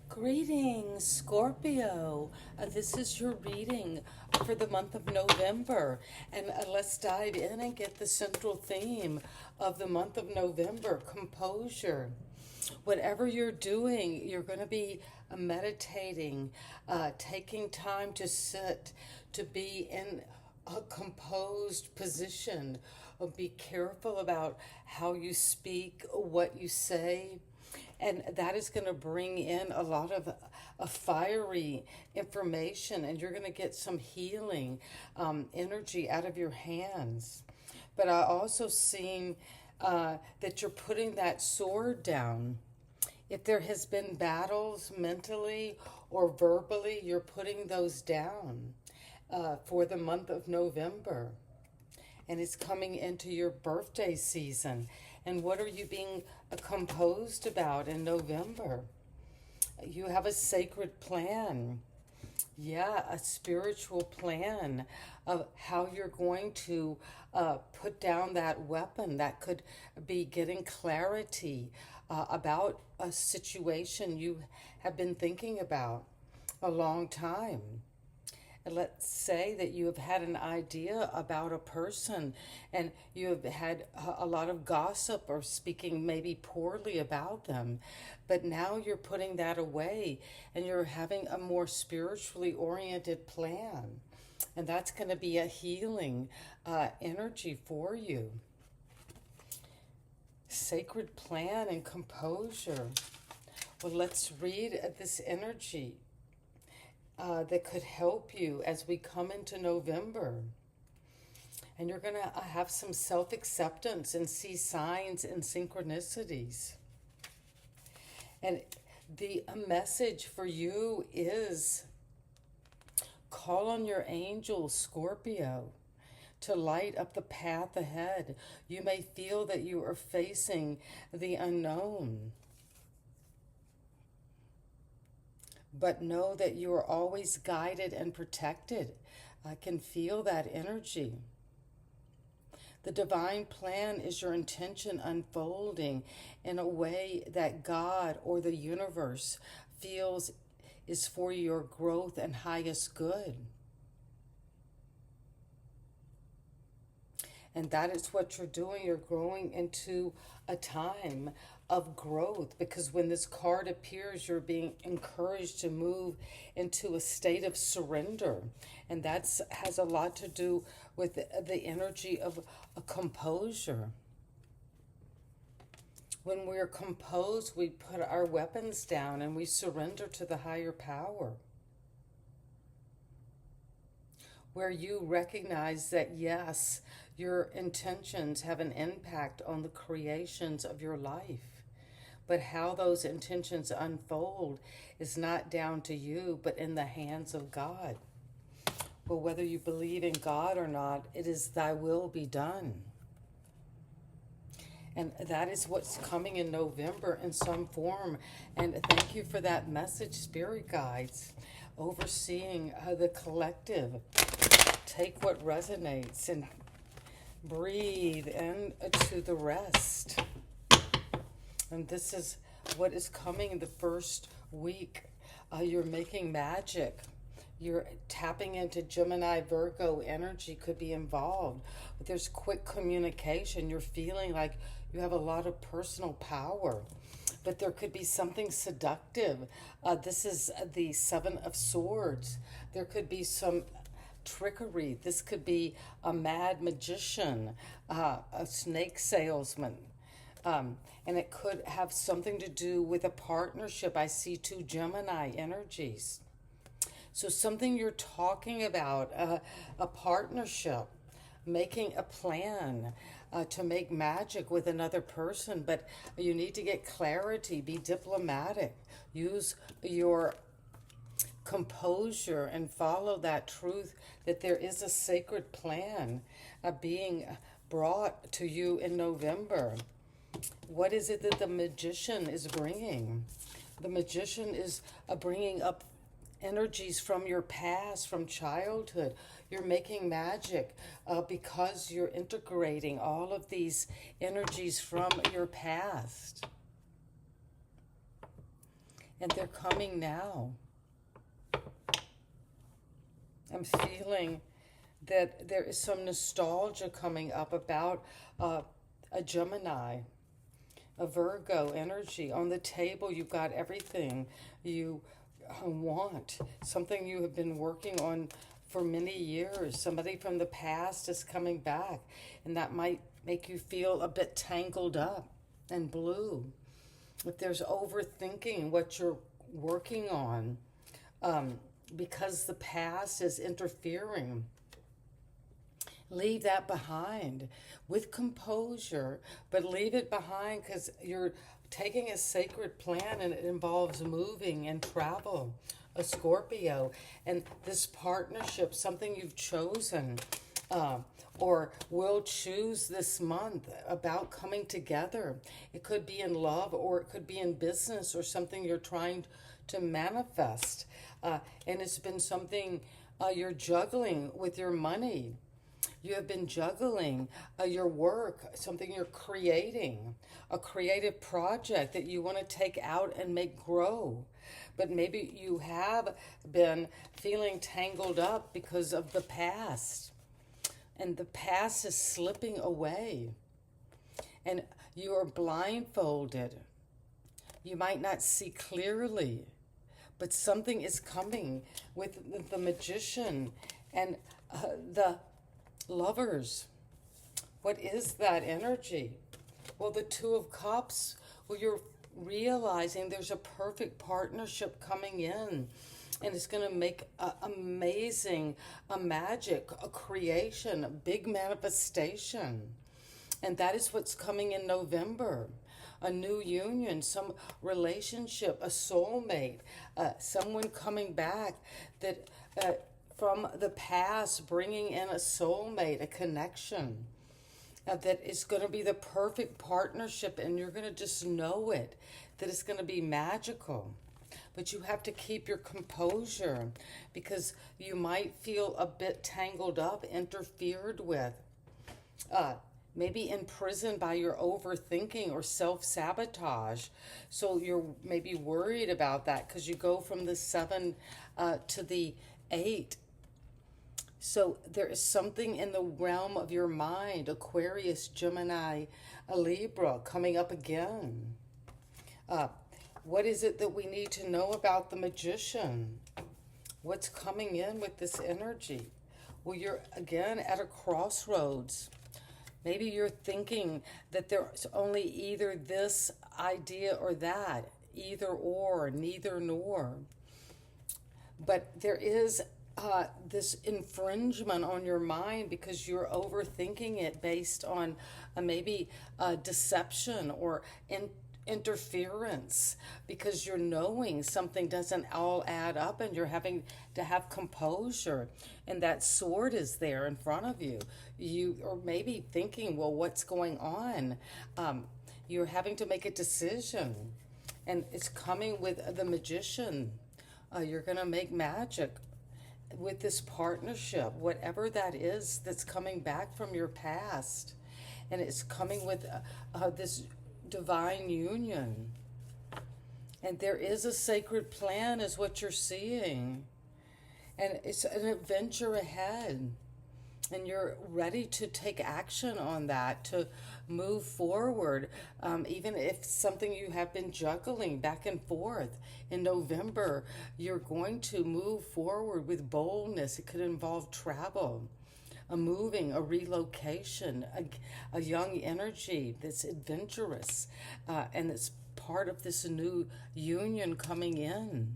Greetings, Scorpio. This is your reading for the month of November. And let's dive in and get the central theme of the month of November, composure. Whatever you're doing, you're going to be meditating, taking time to sit, to be in a composed position. Be careful about how you speak, what you say, and that is going to bring in a lot of fiery information, and you're going to get some healing energy out of your hands. But I also seen that you're putting that sword down. If there has been battles mentally or verbally, you're putting those down for the month of November. And it's coming into your birthday season. And what are you being composed about in November? You have a sacred plan. Yeah, a spiritual plan of how you're going to put down that weapon. That could be getting clarity about a situation you have been thinking about a long time. Let's say that you have had an idea about a person and you have had a lot of gossip or speaking maybe poorly about them, but now you're putting that away and you're having a more spiritually oriented plan, and that's going to be a healing energy for you. Sacred plan and composure. Well, let's read this energy that could help you as we come into November. And you're going to have some self-acceptance and see signs and synchronicities. And the message for you is call on your angel, Scorpio, to light up the path ahead. You may feel that you are facing the unknown, but know that you are always guided and protected. I can feel that energy. The divine plan is your intention unfolding in a way that God or the universe feels is for your growth and highest good. And that is what you're doing. You're growing into a time of growth, because when this card appears, you're being encouraged to move into a state of surrender. And that has a lot to do with the energy of a composure. When we're composed, we put our weapons down and we surrender to the higher power, where you recognize that, yes, your intentions have an impact on the creations of your life. But how those intentions unfold is not down to you, but in the hands of God. Well, whether you believe in God or not, it is thy will be done. And that is what's coming in November in some form. And thank you for that message, Spirit Guides. Overseeing the collective. Take what resonates and breathe into the rest. And this is what is coming the first week. You're making magic. You're tapping into Gemini, Virgo energy could be involved. But there's quick communication. You're feeling like you have a lot of personal power. But there could be something seductive. This is the Seven of Swords. There could be some trickery. This could be a mad magician, a snake salesman. And it could have something to do with a partnership. I see two Gemini energies. So something you're talking about, a partnership, making a plan to make magic with another person. But you need to get clarity, be diplomatic, use your composure and follow that truth that there is a sacred plan being brought to you in November. What is it that the magician is bringing? The magician is bringing up energies from your past, from childhood. You're making magic because you're integrating all of these energies from your past. and they're coming now. I'm feeling that there is some nostalgia coming up about a Gemini, a Virgo energy. On the table, you've got everything you want, something you have been working on for many years. Somebody from the past is coming back, and that might make you feel a bit tangled up and blue. If there's overthinking what you're working on, because the past is interfering, leave that behind with composure, but leave it behind, because you're taking a sacred plan and it involves moving and travel, a Scorpio. And this partnership, something you've chosen or will choose this month about coming together. It could be in love, or it could be in business, or something you're trying to manifest. And it's been something you're juggling with your money. You have been juggling your work, something you're creating, a creative project that you want to take out and make grow. But maybe you have been feeling tangled up because of the past. And the past is slipping away. And you are blindfolded. You might not see clearly. But something is coming with the Magician and the Lovers. What is that energy? Well, the Two of Cups. Well, you're realizing there's a perfect partnership coming in, and it's going to make amazing, a magic, a creation, a big manifestation. And that is what's coming in November. A new union, some relationship, a soulmate, someone coming back that from the past, bringing in a soulmate, a connection that is going to be the perfect partnership, and you're going to just know it, that it's going to be magical. But you have to keep your composure, because you might feel a bit tangled up, interfered with, maybe imprisoned by your overthinking or self-sabotage. So you're maybe worried about that, because you go from the 7 to the 8. So there is something in the realm of your mind, Aquarius, Gemini, a Libra, coming up again. What is it that we need to know about the Magician? What's coming in with this energy? Well, you're again at a crossroads. Maybe you're thinking that there's only either this idea or that, either or, neither nor. But there is this infringement on your mind, because you're overthinking it based on maybe deception or interference, because you're knowing something doesn't all add up, and you're having to have composure, and that sword is there in front of you. You are maybe thinking, well, what's going on? You're having to make a decision, and it's coming with the Magician. You're going to make magic with this partnership, whatever that is that's coming back from your past. And it's coming with this divine union. And there is a sacred plan, is what you're seeing. And it's an adventure ahead. And you're ready to take action on that, to move forward. Even if something you have been juggling back and forth, in November, you're going to move forward with boldness. It could involve travel, a moving, a relocation, a young energy that's adventurous, and it's part of this new union coming in.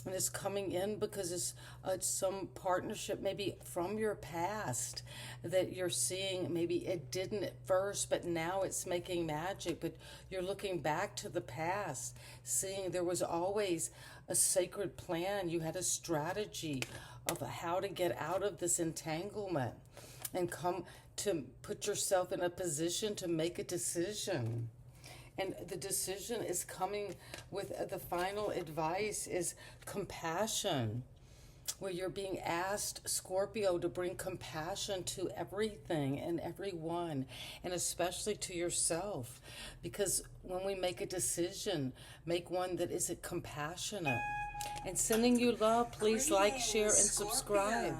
And it's coming in because it's some partnership maybe from your past that you're seeing. Maybe it didn't at first, but now it's making magic. But you're looking back to the past, seeing there was always a sacred plan. You had a strategy of how to get out of this entanglement and come to put yourself in a position to make a decision. And the decision is coming with the final advice is compassion. where you're being asked, Scorpio, to bring compassion to everything and everyone, and especially to yourself. Because when we make a decision, make one that isn't compassionate. And sending you love, please like, share, and subscribe.